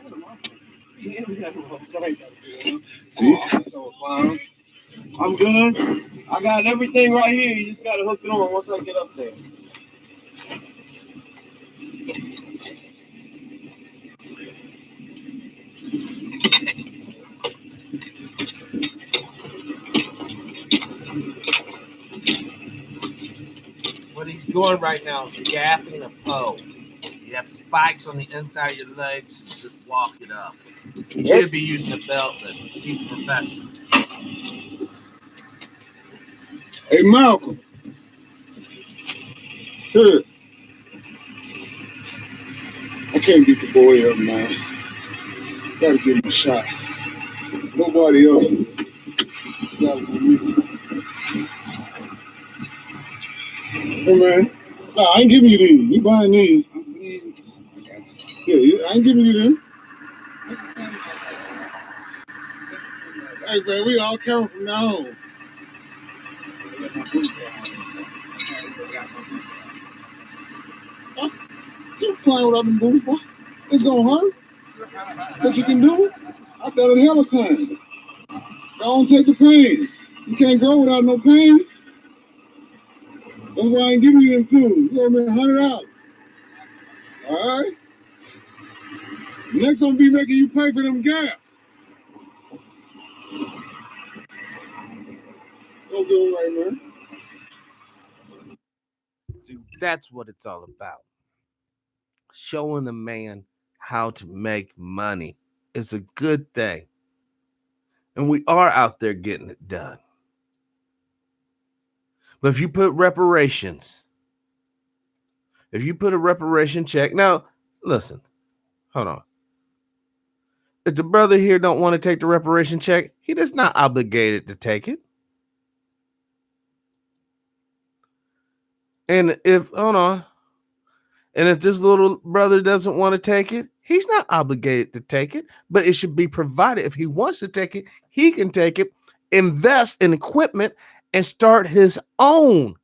yeah, we got no upside. See? So, I'm good. I got everything right here. You just gotta hook it on once I get up there. What he's doing right now is gaffing a pole. You have spikes on the inside of your legs, you just walk it up. He should be using a belt, but he's a professional. Hey, Malcolm. Here. I can't beat the boy up, man. Gotta give him a shot. Nobody else. Gotta be me. Hey, man. Nah, I ain't giving you these. You buying these. Yeah, I ain't giving you them. Hey, man, we all count from now on. Huh? You playing without them boots, boy. It's gonna hurt. But you can do it. I've done it hell of time. Don't take the pain. You can't go without no pain. That's why I ain't giving you them tools. You owe me $100. All right? Next, I'm gonna be making you pay for them gas. Don't do it right, man. See, that's what it's all about. Showing a man how to make money is a good thing. And we are out there getting it done. But if you put reparations, if you put a reparation check, now listen, hold on. If the brother here don't want to take the reparation check, he is not obligated to take it. And if, hold on, and if this little brother doesn't want to take it, he's not obligated to take it, but it should be provided. If he wants to take it, he can take it, invest in equipment, and start his own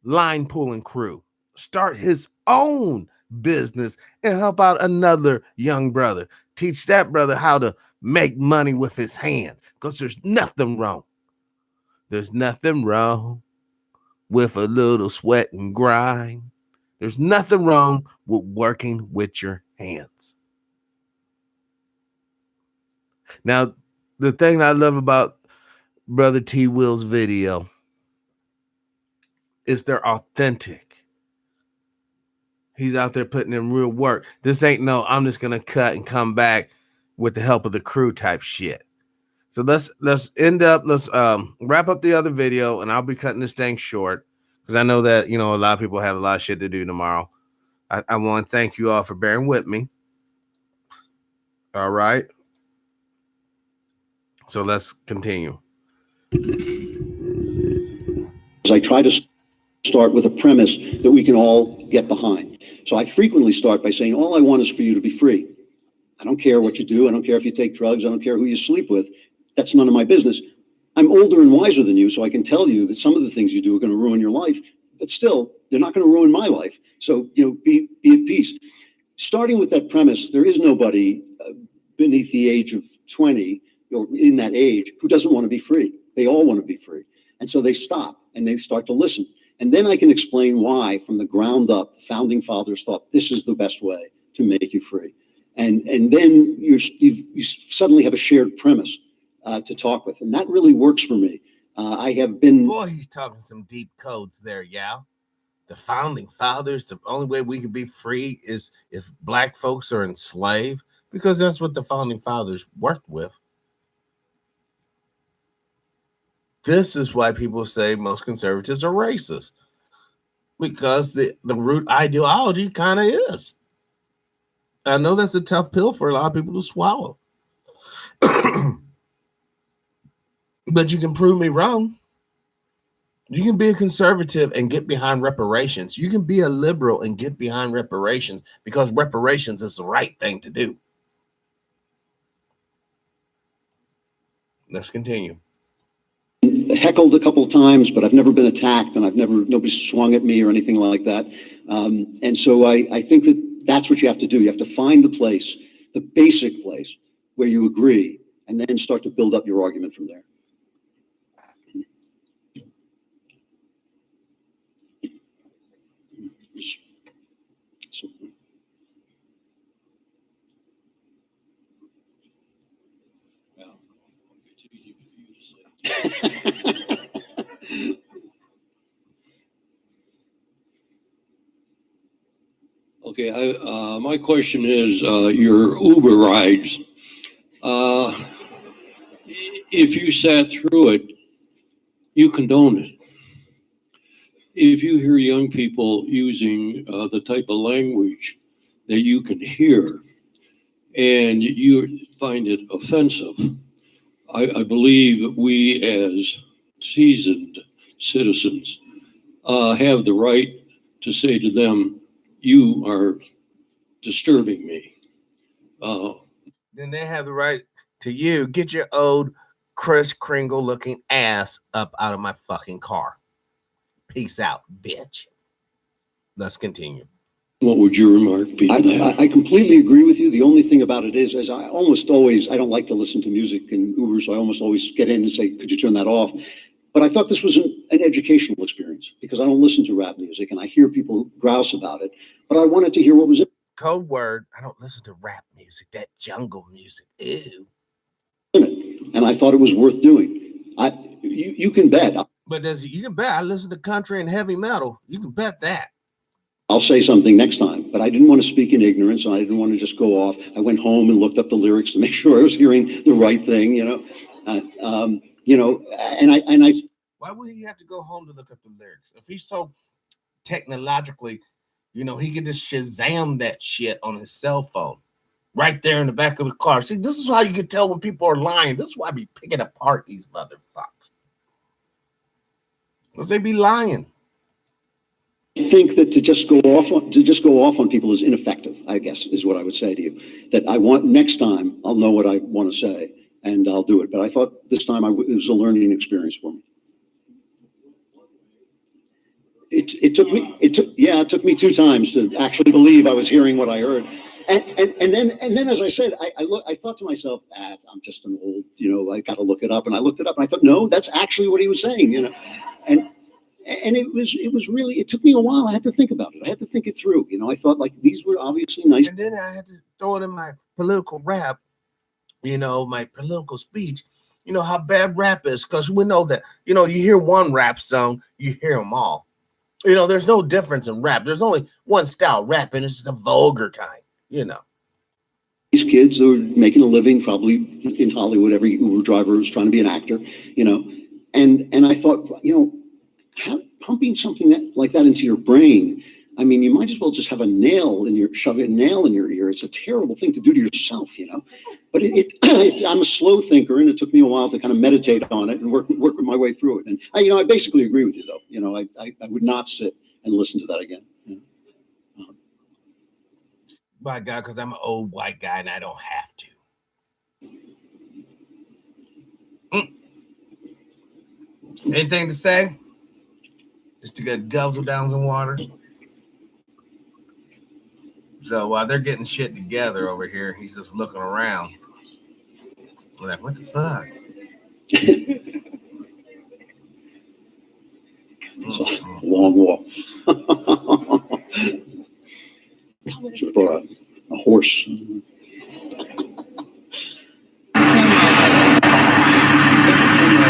line pulling crew, start his own business, and help out another young brother. Teach that brother how to make money with his hands, because there's nothing wrong. There's nothing wrong with a little sweat and grind. There's nothing wrong with working with your hands. Now, the thing I love about Brother T. Will's video is they're authentic. He's out there putting in real work. This ain't no, I'm just going to cut and come back with the help of the crew type shit. So let's wrap up the other video, and I'll be cutting this thing short because I know that, a lot of people have a lot of shit to do tomorrow. I want to thank you all for bearing with me. All right. So let's continue. I try to start with a premise that we can all get behind. So I frequently start by saying, all I want is for you to be free. I don't care what you do. I don't care if you take drugs. I don't care who you sleep with. That's none of my business. I'm older and wiser than you, so I can tell you that some of the things you do are going to ruin your life, but still, they're not going to ruin my life. So, be at peace. Starting with that premise, there is nobody beneath the age of 20 or in that age who doesn't want to be free. They all want to be free. And so they stop and they start to listen. And then I can explain why, from the ground up, the founding fathers thought this is the best way to make you free. And then you suddenly have a shared premise to talk with. And that really works for me. I have been... Boy, he's talking some deep codes there, yeah. The founding fathers, the only way we can be free is if black folks are enslaved, because that's what the founding fathers worked with. This is why people say most conservatives are racist, because the root ideology kind of is. I know that's a tough pill for a lot of people to swallow. But you can prove me wrong. You can be a conservative and get behind reparations. You can be a liberal and get behind reparations because reparations is the right thing to do. Let's continue. Heckled a couple of times, but I've never been attacked, and nobody swung at me or anything like that. And so I think that's what you have to do. You have to find the place, the basic place where you agree, and then start to build up your argument from there. Okay, my question is your Uber rides. If you sat through it, you condone it. If you hear young people using the type of language that you can hear and you find it offensive, I believe we as seasoned citizens have the right to say to them, you are disturbing me. Then they have the right to you. Get your old Kris Kringle looking ass up out of my fucking car. Peace out, bitch. Let's continue. What would your remark be to that? I completely agree with you. The only thing about it is I don't like to listen to music in Uber, so I almost always get in and say, could you turn that off? But I thought this was an educational experience because I don't listen to rap music and I hear people grouse about it, but I wanted to hear what was in it. Code word, I don't listen to rap music, that jungle music. Ew. And I thought it was worth doing. You can bet. But you can bet I listen to country and heavy metal. You can bet that. I'll say something next time, but I didn't want to speak in ignorance and I didn't want to just go off. I went home and looked up the lyrics to make sure I was hearing the right thing, and I Why would he have to go home to look up the lyrics? If he's so technologically, he could just Shazam that shit on his cell phone right there in the back of the car. See, this is how you can tell when people are lying. This is why I be picking apart these motherfuckers. Because they be lying. I think that to just go off on people is ineffective, I guess, is what I would say to you. That next time I'll know what I want to say and I'll do it. But I thought this time it was a learning experience for me. It took me 2 times to actually believe I was hearing what I heard. And then as I said, I thought to myself, I'm just an old, I got to look it up. And I looked it up and I thought, no, that's actually what he was saying, And it was really, it took me a while. I had to think about it. I had to think it through. I thought like these were obviously nice. And then I had to throw it in my political rap, my political speech, how bad rap is. Because we know that, you hear one rap song, you hear them all. There's no difference in rap. There's only one style rap, and it's the vulgar kind, These kids are making a living probably in Hollywood. Every Uber driver is trying to be an actor, and I thought, how pumping something like that into your brain, I mean, you might as well just have shove a nail in your ear. It's a terrible thing to do to yourself, but I'm a slow thinker, and it took me a while to kind of meditate on it and work my way through it. And I basically agree with you though. I would not sit and listen to that again. By God, because I'm an old white guy and I don't have to. Anything to say? Just to get guzzle down some water. So while they're getting shit together over here, he's just looking around. We're like, what the fuck? It's a long walk. Should have brought a horse.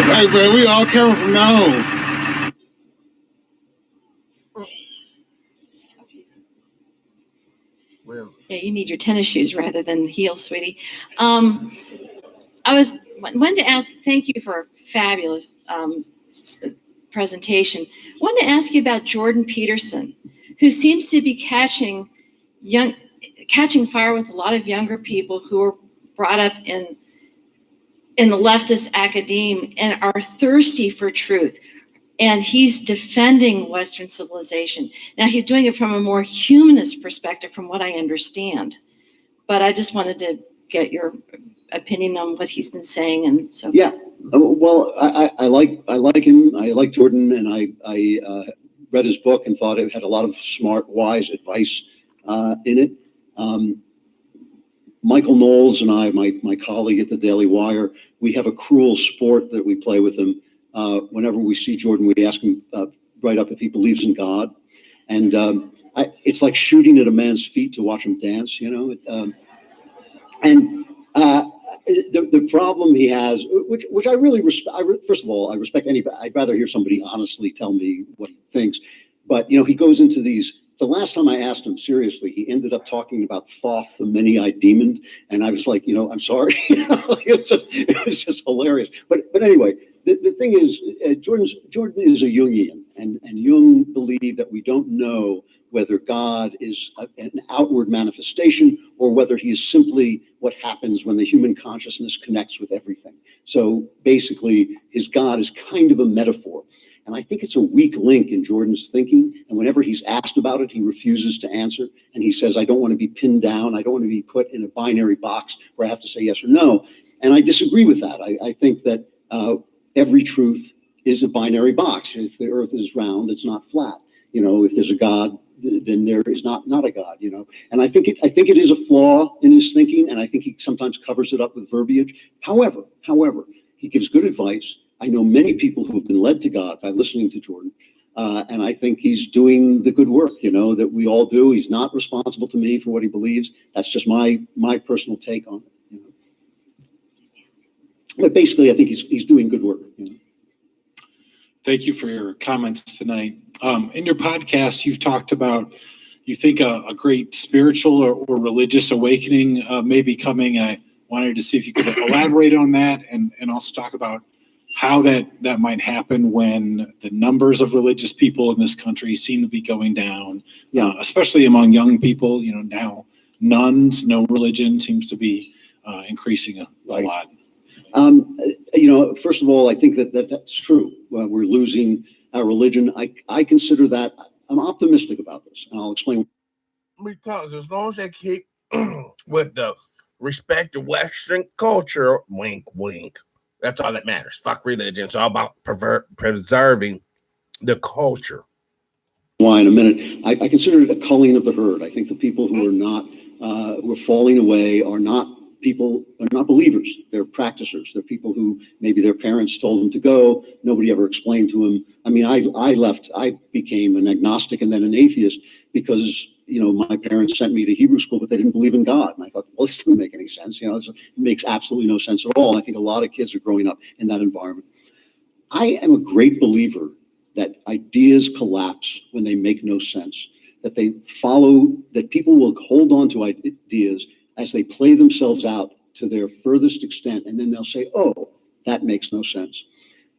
Hey, man, we all coming from now on. Yeah, you need your tennis shoes rather than heels, sweetie. I wanted to ask, thank you for a fabulous presentation. I wanted to ask you about Jordan Peterson, who seems to be catching fire with a lot of younger people who are brought up in the leftist academe and are thirsty for truth. And he's defending Western civilization. Now, he's doing it from a more humanist perspective, from what I understand. But I just wanted to get your opinion on what he's been saying and so. Yeah, well, I like him. I like Jordan, and I read his book and thought it had a lot of smart, wise advice in it. Michael Knowles and I, my colleague at the Daily Wire, we have a cruel sport that we play with him. Whenever we see Jordan, we ask him right up if he believes in God, and it's like shooting at a man's feet to watch him dance, The problem he has, which I really respect. First of all, I respect anybody. I'd rather hear somebody honestly tell me what he thinks. But he goes into these. The last time I asked him seriously, he ended up talking about Thoth, the many-eyed demon, and I was like, I'm sorry. It was just hilarious. But anyway. The thing is, Jordan is a Jungian, and Jung believed that we don't know whether God is an outward manifestation or whether he is simply what happens when the human consciousness connects with everything. So basically, his God is kind of a metaphor. And I think it's a weak link in Jordan's thinking. And whenever he's asked about it, he refuses to answer. And he says, I don't want to be pinned down. I don't want to be put in a binary box where I have to say yes or no. And I disagree with that. I think that every truth is a binary box. If the earth is round, it's not flat. If there's a God, then there is not a God, And I think it is a flaw in his thinking, and I think he sometimes covers it up with verbiage. However, he gives good advice. I know many people who have been led to God by listening to Jordan, and I think he's doing the good work, that we all do. He's not responsible to me for what he believes. That's just my personal take on it. But basically, I think he's doing good work. Thank you for your comments tonight. In your podcast, you've talked about, you think a great spiritual or religious awakening may be coming, and I wanted to see if you could elaborate on that and also talk about how that might happen when the numbers of religious people in this country seem to be going down, especially among young people. Now nuns, no religion seems to be increasing a lot. First of all, I think that's true. We're losing our religion. I consider that. I'm optimistic about this, and I'll explain. Because as long as they keep with the respect to Western culture, wink, wink, that's all that matters. Fuck religion. It's all about preserving the culture. Why in a minute? I consider it a culling of the herd. I think the people who are not, who are falling away are not believers. They're practicers. They're people who maybe their parents told them to go. Nobody ever explained to them. I mean, I became an agnostic and then an atheist because, my parents sent me to Hebrew school, but they didn't believe in God. And I thought, well, this doesn't make any sense. It makes absolutely no sense at all. I think a lot of kids are growing up in that environment. I am a great believer that ideas collapse when they make no sense, that people will hold on to ideas as they play themselves out to their furthest extent, and then they'll say, oh, that makes no sense.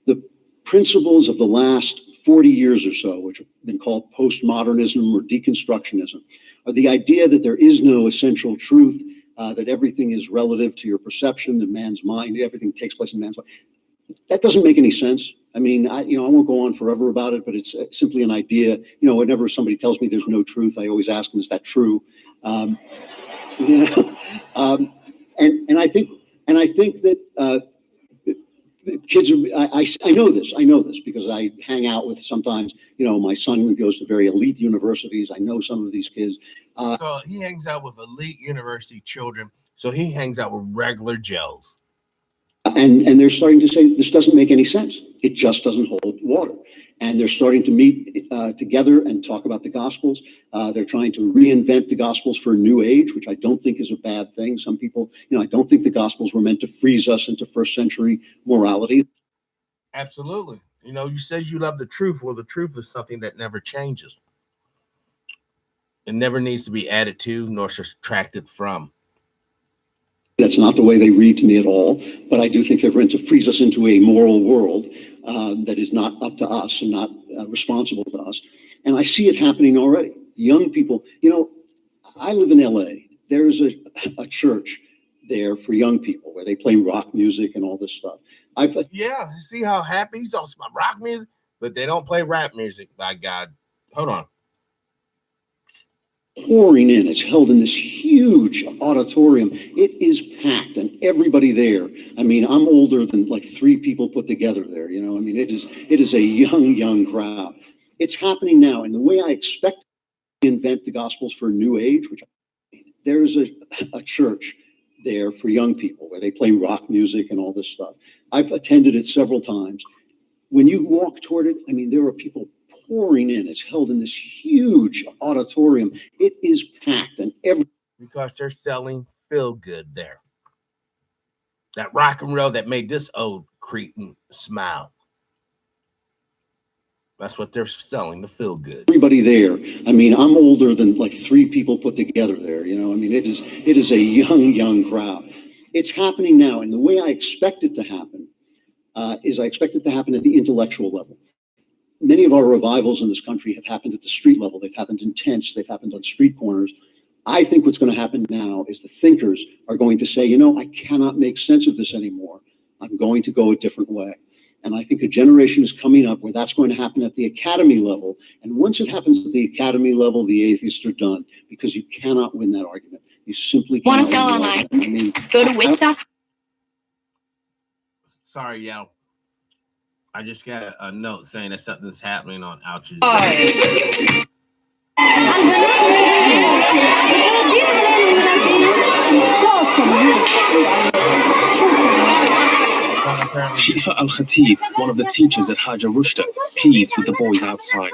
The principles of the last 40 years or so, which have been called postmodernism or deconstructionism, are the idea that there is no essential truth, that everything is relative to your perception, that man's mind, everything takes place in man's mind. That doesn't make any sense. I mean, I won't go on forever about it, but it's simply an idea. Whenever somebody tells me there's no truth, I always ask them, is that true? And I think that kids are, I know this because I hang out with sometimes, my son goes to very elite universities. I know some of these kids. So he hangs out with elite university children. So he hangs out with regular Joes. And they're starting to say, this doesn't make any sense. It just doesn't hold water. And they're starting to meet together and talk about the Gospels. They're trying to reinvent the Gospels for a new age, which I don't think is a bad thing. Some people, I don't think the Gospels were meant to freeze us into first century morality. Absolutely. You said you love the truth. Well, the truth is something that never changes. It never needs to be added to nor subtracted from. That's not the way they read to me at all, but I do think they're meant to freeze us into a moral world that is not up to us and not responsible to us. And I see it happening already. Young people, I live in LA. There's a church there for young people where they play rock music and all this stuff. See how happy he's talking about rock music, but they don't play rap music, by God. Hold on. Pouring in. It's held in this huge auditorium. It is packed and everybody there. I mean, I'm older than like 3 people put together there. I mean, it is a young crowd. It's happening now. And the way I expect to invent the Gospels for a new age, which there's a church there for young people where they play rock music and all this stuff. I've attended it several times. When you walk toward it, I mean, there are people pouring in. It's held in this huge auditorium. It is packed and because they're selling feel good there. That rock and roll that made this old cretin smile. That's what they're selling, the feel good. Everybody there. I mean, I'm older than like 3 people put together there. I mean, it is a young crowd. It's happening now, and the way I expect it to happen is I expect it to happen at the intellectual level. Many of our revivals in this country have happened at the street level. They've happened in tents. They've happened on street corners. I think what's going to happen now is the thinkers are going to say, I cannot make sense of this anymore. I'm going to go a different way. And I think a generation is coming up where that's going to happen at the academy level. And once it happens at the academy level, the atheists are done because you cannot win that argument. You simply can't. Want to sell online? I mean, go to Wix.com. Sorry, yo. I just got a note saying that something's happening on Ouch's. Shifa Al-Khatib, one of the teachers at Haja Rushda, pleads with the boys outside.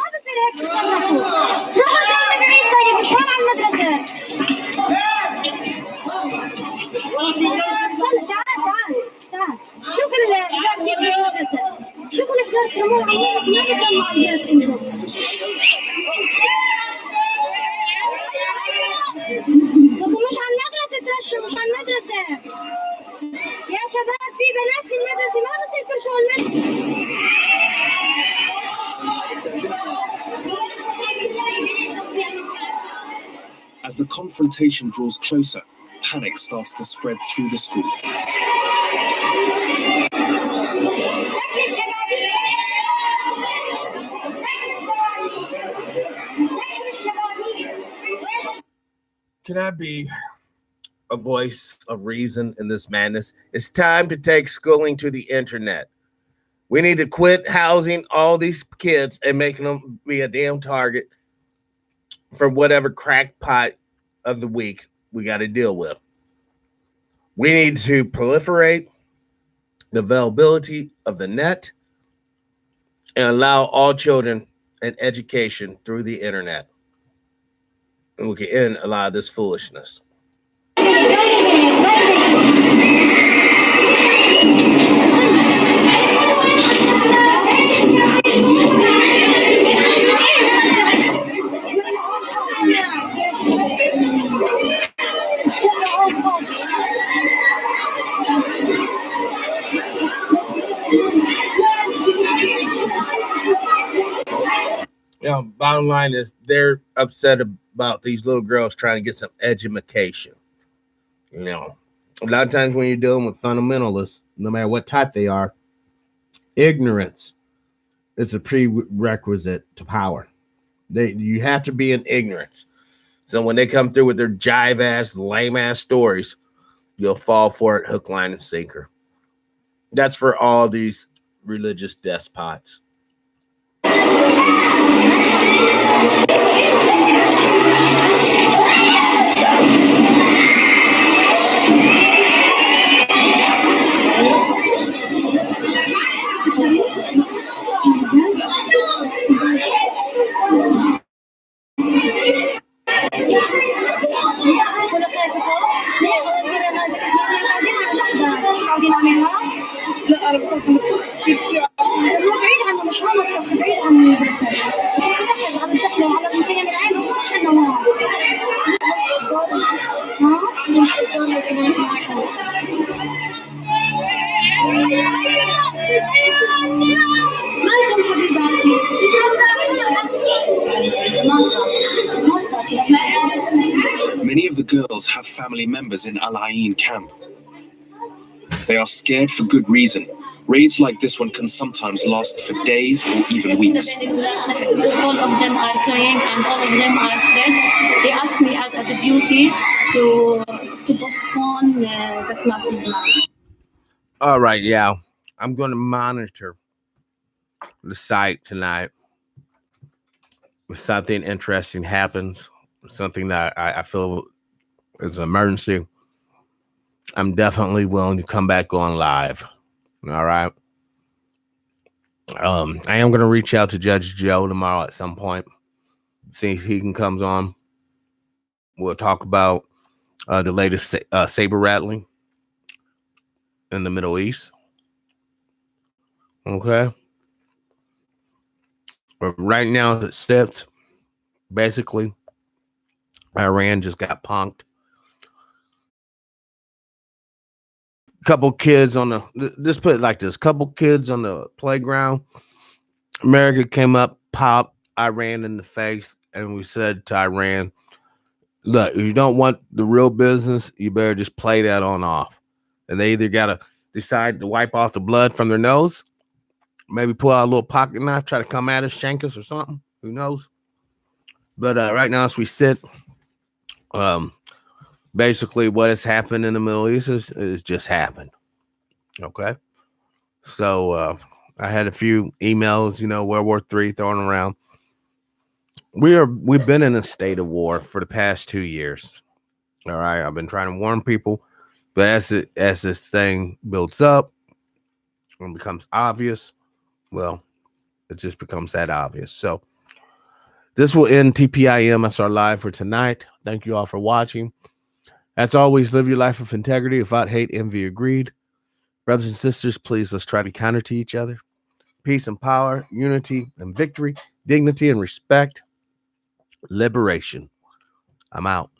مش على المدرسة ترشوا مش على المدرسة يا شباب As the confrontation draws closer, panic starts to spread through the school. Can I be a voice of reason in this madness? It's time to take schooling to the internet. We need to quit housing all these kids and making them be a damn target for whatever crackpot of the week we got to deal with. We need to proliferate the availability of the net and allow all children an education through the internet. And we can end a lot of this foolishness. Bottom line is they're upset about these little girls trying to get some education. A lot of times when you're dealing with fundamentalists, no matter what type they are, ignorance is a prerequisite to power. You have to be in ignorance. So when they come through with their jive ass, lame ass stories, you'll fall for it hook, line, and sinker. That's for all these religious despots. لا انا بخاف من الطخ كتير بعيد عنه مش هون الطخ بعيد عن المدرسة عم تدخلوا على بنتين من عين ومش عنا هون ها كمان معكم Many of the girls have family members in Al Ain camp. They are scared for good reason. Raids like this one can sometimes last for days or even weeks. All of them are crying and all of them are stressed. She asked me as a deputy to postpone the classes now. All right, yeah. I'm going to monitor the site tonight. If something interesting happens, something that I feel is an emergency, I'm definitely willing to come back on live. All right. I am going to reach out to Judge Joe tomorrow at some point. See if he can come on. We'll talk about the latest saber rattling in the Middle East. Okay. But right now, it sits. Basically, Iran just got punked. Couple kids on just put it like this, couple kids on the playground. America came up, popped Iran in the face, and we said to Iran, look, if you don't want the real business, you better just play that on off. And they either got to decide to wipe off the blood from their nose, maybe pull out a little pocket knife, try to come at us, shank us or something. Who knows? But right now, as we sit, basically what has happened in the Middle East is just happened. Okay. So I had a few emails, World War III thrown around. We've been in a state of war for the past 2 years. All right. I've been trying to warn people, but as this thing builds up and becomes obvious, well, it just becomes that obvious. So this will end TPIM SR Live for tonight. Thank you all for watching. As always, live your life with integrity without hate, envy, or greed. Brothers and sisters, please, let's try to counter to each other. Peace and power, unity and victory, dignity and respect, liberation. I'm out.